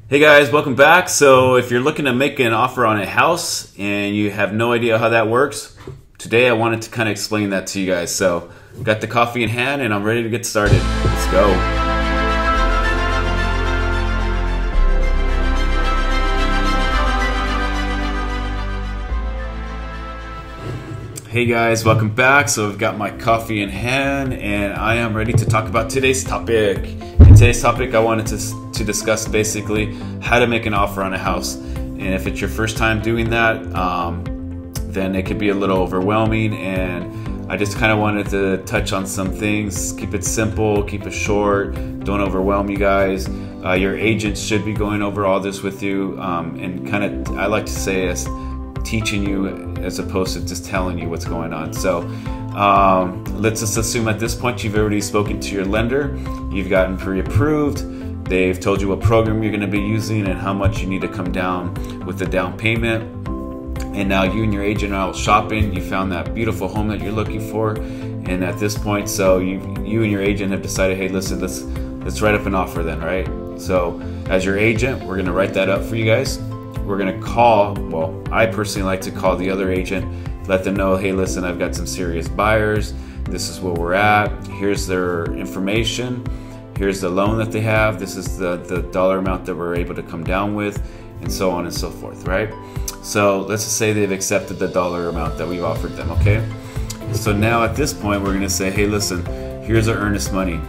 Hey guys, welcome back. So if you're looking to make an offer on a house and you have no idea how that works, today I wanted to kind of explain that to you guys. So got the coffee in hand and I'm ready to get started. Let's go. Hey guys, welcome back. So I've got my coffee in hand and I am ready to talk about today's topic. In today's topic, I wanted to discuss basically how to make an offer on a house. And if it's your first time doing that, then it could be a little overwhelming. And I just kind of wanted to touch on some things. Keep it simple, keep it short, don't overwhelm you guys. Your agent should be going over all this with you and kind of, I like to say, as teaching you as opposed to just telling you what's going on. So let's just assume at this point you've already spoken to your lender, you've gotten pre-approved, they've told you what program you're going to be using and how much you need to come down with the down payment, and now you and your agent are out shopping, you found that beautiful home that you're looking for, and at this point, so you and your agent have decided, hey listen, let's write up an offer then, right? So as your agent, we're going to write that up for you guys. We're going to call, well, I personally like to call the other agent, let them know, hey, listen, I've got some serious buyers. This is where we're at. Here's their information. Here's the loan that they have. This is the dollar amount that we're able to come down with, and so on and so forth, right? So let's just say they've accepted the dollar amount that we've offered them, okay? So now at this point, we're going to say, hey, listen, here's our earnest money.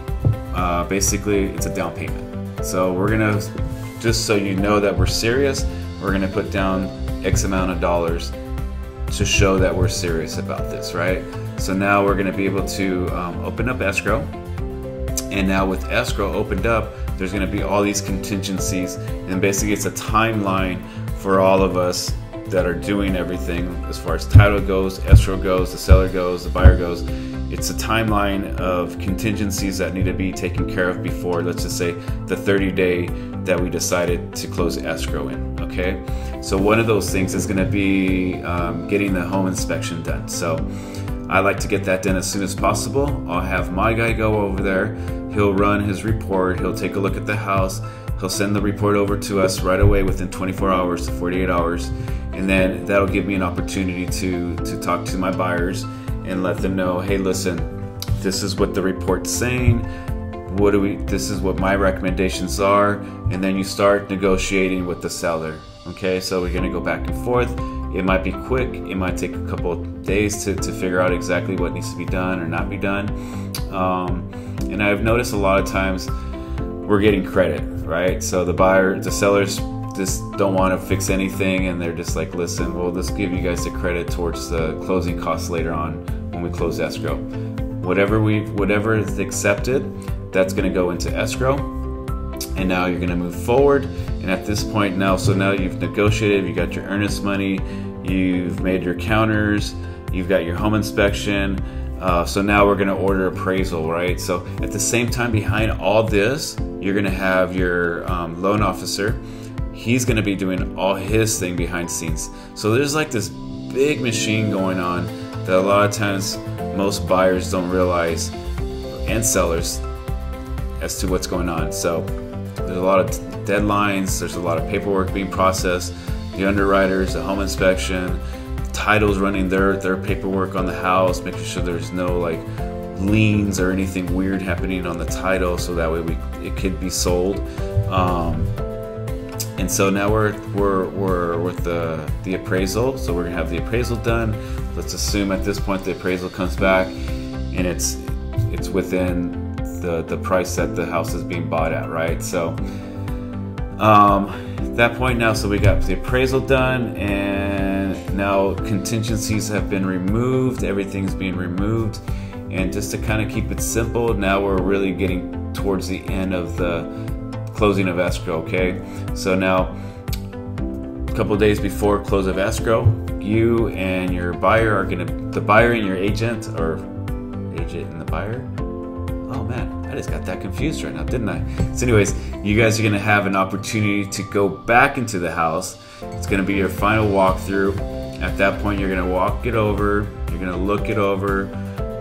Basically, it's a down payment. So we're going to, just so you know that we're serious, we're going to put down X amount of dollars to show that we're serious about this, right? So now we're going to be able to open up escrow. And now with escrow opened up, there's going to be all these contingencies. And basically it's a timeline for all of us that are doing everything as far as title goes, escrow goes, the seller goes, the buyer goes. It's a timeline of contingencies that need to be taken care of before, let's just say, the 30-day that we decided to close escrow in, okay? So one of those things is gonna be getting the home inspection done. So I like to get that done as soon as possible. I'll have my guy go over there. He'll run his report. He'll take a look at the house. He'll send the report over to us right away within 24 hours to 48 hours. And then that'll give me an opportunity to talk to my buyers and let them know, hey, listen, this is what the report's saying. This is what my recommendations are. And then you start negotiating with the seller. Okay, so we're gonna go back and forth. It might be quick, it might take a couple of days to figure out exactly what needs to be done or not be done. And I've noticed a lot of times we're getting credit, right? So the sellers just don't want to fix anything, and they're just like, listen, we'll just give you guys the credit towards the closing costs later on when we close escrow. Whatever is accepted, that's going to go into escrow, and now you're going to move forward. And at this point now, so now you've negotiated, you got your earnest money, you've made your counters, you've got your home inspection. So now we're going to order appraisal, right? So at the same time, behind all this, you're going to have your loan officer. He's going to be doing all his thing behind the scenes. So there's like this big machine going on that a lot of times most buyers don't realize, and sellers, as to what's going on. So there's a lot of deadlines, there's a lot of paperwork being processed, the underwriters, the home inspection, titles running their paperwork on the house, making sure there's no like liens or anything weird happening on the title, so that way it could be sold. And so now we're with the appraisal. So we're gonna have the appraisal done. Let's assume at this point the appraisal comes back and it's within the price that the house is being bought at, right? So at that point now, so we got the appraisal done, and now contingencies have been removed. Everything's being removed, and just to kind of keep it simple, now we're really getting towards the end of the closing of escrow, okay? So now, a couple of days before close of escrow, you and your buyer are the buyer and your agent, or agent and the buyer? Oh man, I just got that confused right now, didn't I? So anyways, you guys are gonna have an opportunity to go back into the house. It's gonna be your final walkthrough. At that point, you're gonna walk it over, you're gonna look it over,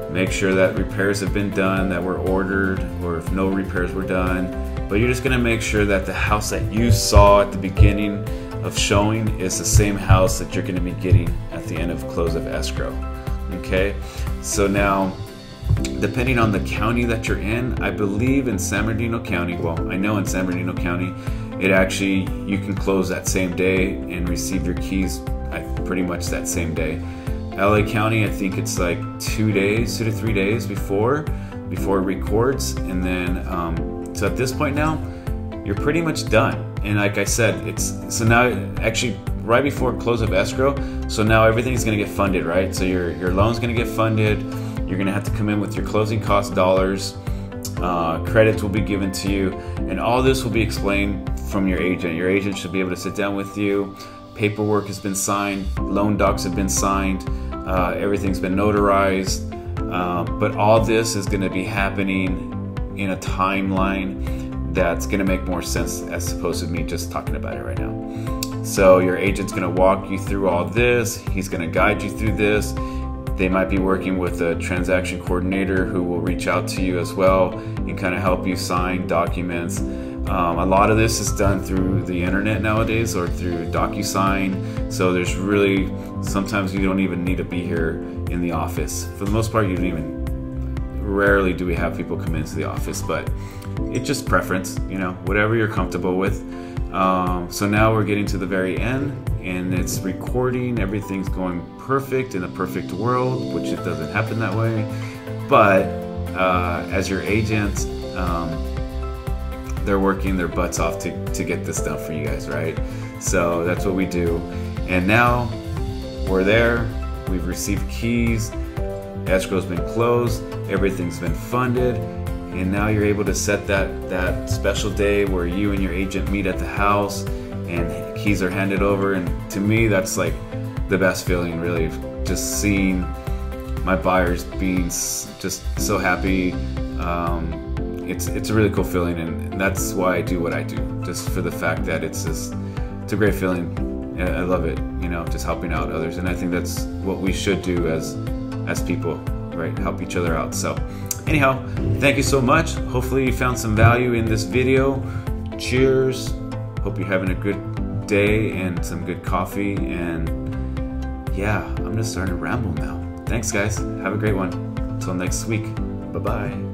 make sure that repairs have been done, that were ordered, or if no repairs were done. but you're just gonna make sure that the house that you saw at the beginning of showing is the same house that you're gonna be getting at the end of close of escrow. Okay, so now depending on the county that you're in, I believe in San Bernardino County, well, I know in San Bernardino County, it actually, you can close that same day and receive your keys pretty much that same day. LA County, I think it's like 2 to 3 days before it records. And then, so at this point now, you're pretty much done. And like I said, so now actually right before close of escrow, so now everything's gonna get funded, right? So your loan's gonna get funded. You're gonna have to come in with your closing cost dollars. Credits will be given to you, and all this will be explained from your agent. Your agent should be able to sit down with you. Paperwork has been signed, loan docs have been signed, everything's been notarized, but all this is going to be happening in a timeline that's going to make more sense as opposed to me just talking about it right now. So your agent's going to walk you through all this, he's going to guide you through this. They might be working with a transaction coordinator who will reach out to you as well and kind of help you sign documents. A lot of this is done through the internet nowadays or through DocuSign. So there's really, sometimes you don't even need to be here in the office. For the most part, rarely do we have people come into the office, but it's just preference, whatever you're comfortable with. So now we're getting to the very end and it's recording. Everything's going perfect in a perfect world, which it doesn't happen that way. But as your agent, they're working their butts off to get this done for you guys, right? So that's what we do. And now we're there, we've received keys, escrow's been closed, everything's been funded, and now you're able to set that special day where you and your agent meet at the house and keys are handed over. And to me, that's like the best feeling, really, just seeing my buyers being just so happy. It's a really cool feeling, and that's why I do what I do, just for the fact that it's a great feeling. I love it, just helping out others, and I think that's what we should do as people, right? Help each other out. So anyhow, thank you so much. Hopefully you found some value in this video. Cheers. Hope you're having a good day and some good coffee, and yeah, I'm just starting to ramble now. Thanks guys, have a great one. Until next week, bye-bye.